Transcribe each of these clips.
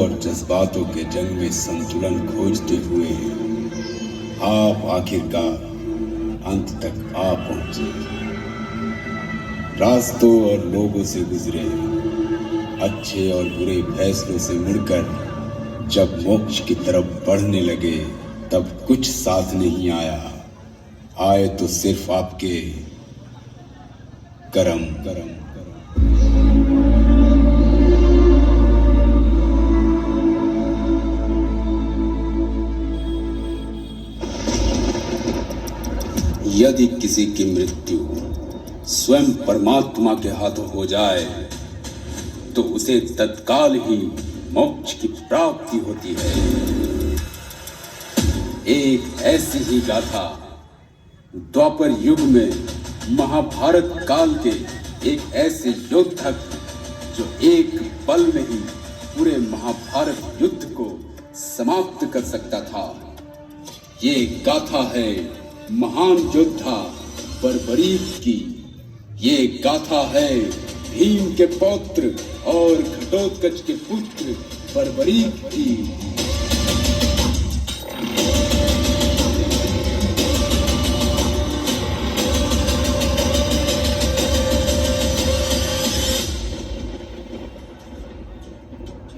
और जज्बातों के जंग में संतुलन खोजते हुए आप आखिरकार अंत तक आ पहुंचे। रास्तों और लोगों से गुजरे, अच्छे और बुरे फैसलों से मुड़कर जब मोक्ष की तरफ बढ़ने लगे, तब कुछ साथ नहीं आया। आए तो सिर्फ आपके कर्म। यदि किसी की मृत्यु स्वयं परमात्मा के हाथों हो जाए तो उसे तत्काल ही मोक्ष की प्राप्ति होती है। एक ऐसी ही गाथा द्वापर युग में महाभारत काल के एक ऐसे योद्धा जो एक पल में ही पूरे महाभारत युद्ध को समाप्त कर सकता था। ये गाथा है महान योद्धा बर्बरीक की। ये गाथा है भीम के पौत्र और घटोत्कच के पुत्र बर्बरीक की।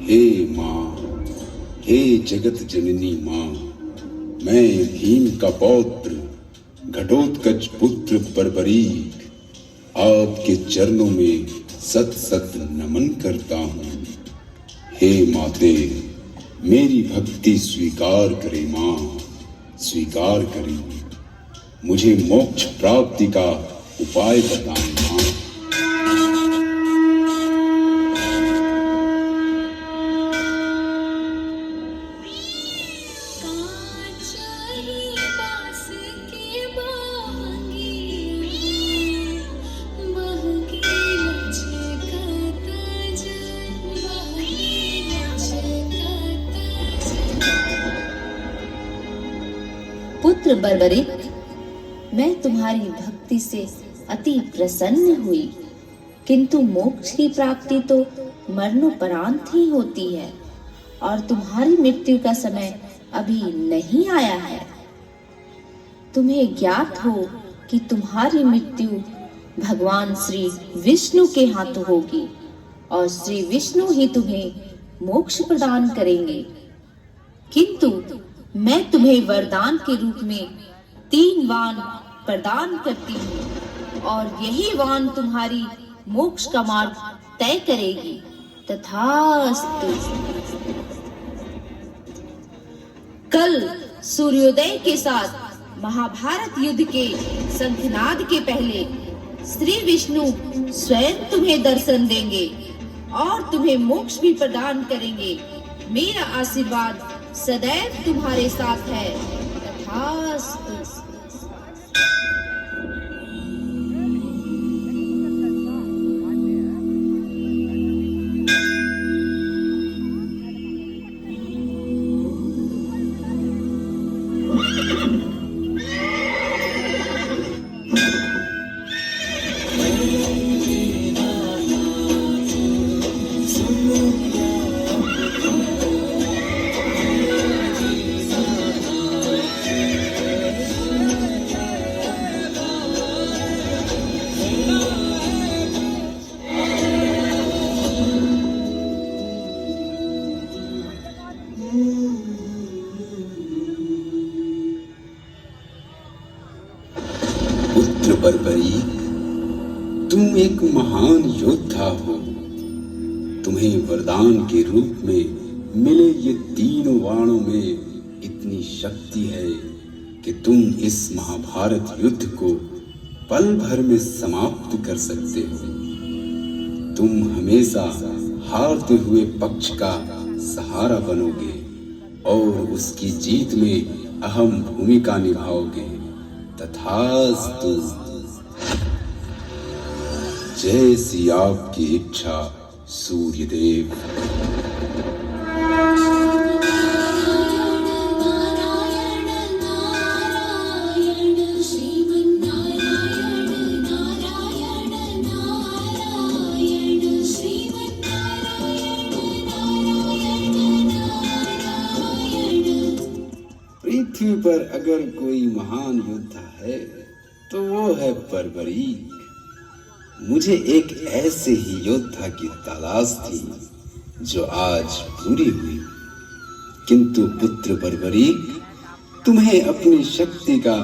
हे मां, हे जगत जननी मां, मैं भीम का पौत्र घटोत्कच पुत्र बर्बरीक आपके चरणों में सत सत नमन करता हूँ। हे माते, मेरी भक्ति स्वीकार करे माँ, स्वीकार करें। मुझे मोक्ष प्राप्ति का उपाय बताएं माँ। पुत्र बर्बरीक, मैं तुम्हारी भक्ति से अति प्रसन्न हुई, किंतु मोक्ष की प्राप्ति तो मरणोपरांत ही होती है और तुम्हारी मृत्यु का समय अभी नहीं आया है। तुम्हें ज्ञात हो कि तुम्हारी मृत्यु भगवान श्री विष्णु के हाथों होगी और श्री विष्णु ही तुम्हें मोक्ष प्रदान करेंगे। किंतु मैं तुम्हें वरदान के रूप में 3 वाण प्रदान करती हूँ और यही वाण तुम्हारी मोक्ष का मार्ग तय करेगी। तथास्तु। कल सूर्योदय के साथ महाभारत युद्ध के शंखनाद के पहले श्री विष्णु स्वयं तुम्हें दर्शन देंगे और तुम्हें मोक्ष भी प्रदान करेंगे। मेरा आशीर्वाद सदैव तुम्हारे साथ है। तथास्तु। पुत्र बर्बरीक, तुम एक महान योद्धा हो। तुम्हें वरदान के रूप में मिले ये 3 वाणों में इतनी शक्ति है कि तुम इस महाभारत युद्ध को पल भर में समाप्त कर सकते हो। तुम हमेशा हारते हुए पक्ष का सहारा बनोगे और उसकी जीत में अहम भूमिका निभाओगे। तथास्तु। जैसी आपकी इच्छा सूर्यदेव। पृथ्वी पर अगर कोई महान योद्धा है तो वो है बर्बरीक। मुझे एक ऐसे ही योद्धा की तलाश थी जो आज पूरी हुई। किंतु पुत्र बर्बरीक, तुम्हें अपनी शक्ति का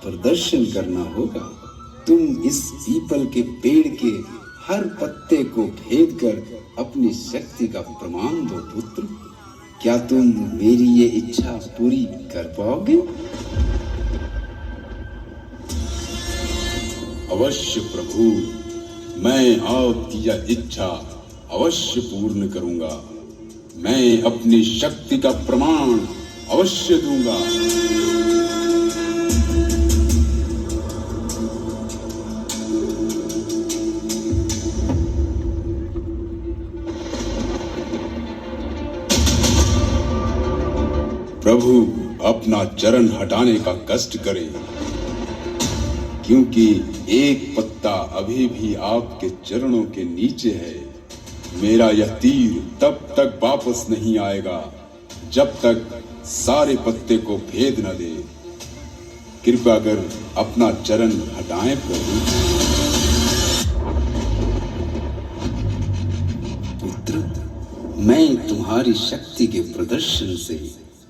प्रदर्शन करना होगा। तुम इस पीपल के पेड़ के हर पत्ते को भेद कर अपनी शक्ति का प्रमाण दो पुत्र। क्या तुम मेरी ये इच्छा पूरी कर पाओगे? अवश्य प्रभु, मैं आपकी यह इच्छा अवश्य पूर्ण करूंगा। मैं अपनी शक्ति का प्रमाण अवश्य दूंगा। प्रभु, अपना चरण हटाने का कष्ट करें, क्योंकि एक पत्ता अभी भी आपके चरणों के नीचे है। मेरा यह तीर तब तक वापस नहीं आएगा जब तक सारे पत्ते को भेद न दे। कृपया कर अपना चरण हटाएं प्रभु। पुत्र, मैं तुम्हारी शक्ति के प्रदर्शन से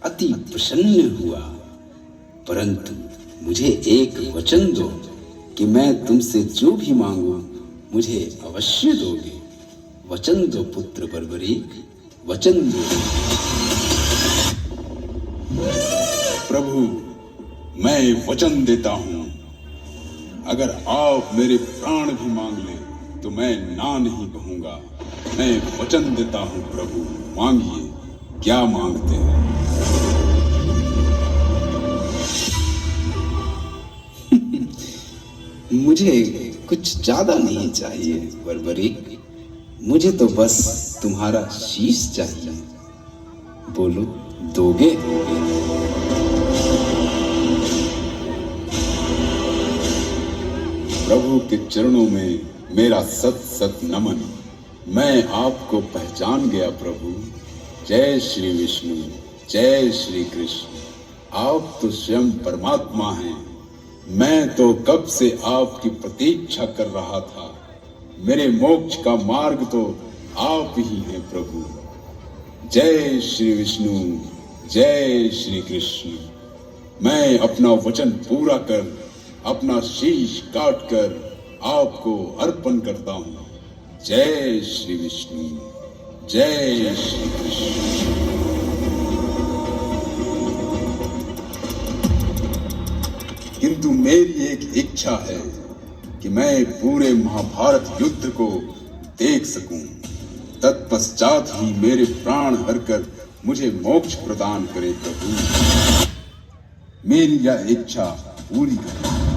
अति प्रसन्न हुआ, परंतु मुझे एक वचन दो कि मैं तुमसे जो भी मांगू मुझे अवश्य दोगे। वचन दो पुत्र बर्बरीक, वचन दो। प्रभु, मैं वचन देता हूं, अगर आप मेरे प्राण भी मांग ले तो मैं ना नहीं कहूंगा। मैं वचन देता हूं प्रभु, मांगिए, क्या मांगते हैं? मुझे कुछ ज्यादा नहीं चाहिए बर्बरीक, मुझे तो बस तुम्हारा शीश चाहिए। बोलो, दोगे? प्रभु के चरणों में मेरा सत सत नमन। मैं आपको पहचान गया प्रभु। जय श्री विष्णु, जय श्री कृष्ण। आप तो स्वयं परमात्मा हैं। मैं तो कब से आपकी प्रतीक्षा कर रहा था। मेरे मोक्ष का मार्ग तो आप ही हैं प्रभु। जय श्री विष्णु, जय श्री कृष्ण। मैं अपना वचन पूरा कर, अपना शीश काट कर आपको अर्पण करता हूँ। जय श्री विष्णु, जय श्री कृष्ण। किंतु मेरी एक इच्छा है कि मैं पूरे महाभारत युद्ध को देख सकूं। तत्पश्चात ही मेरे प्राण हरकर मुझे मोक्ष प्रदान करे प्रभु। मेरी यह इच्छा पूरी करें।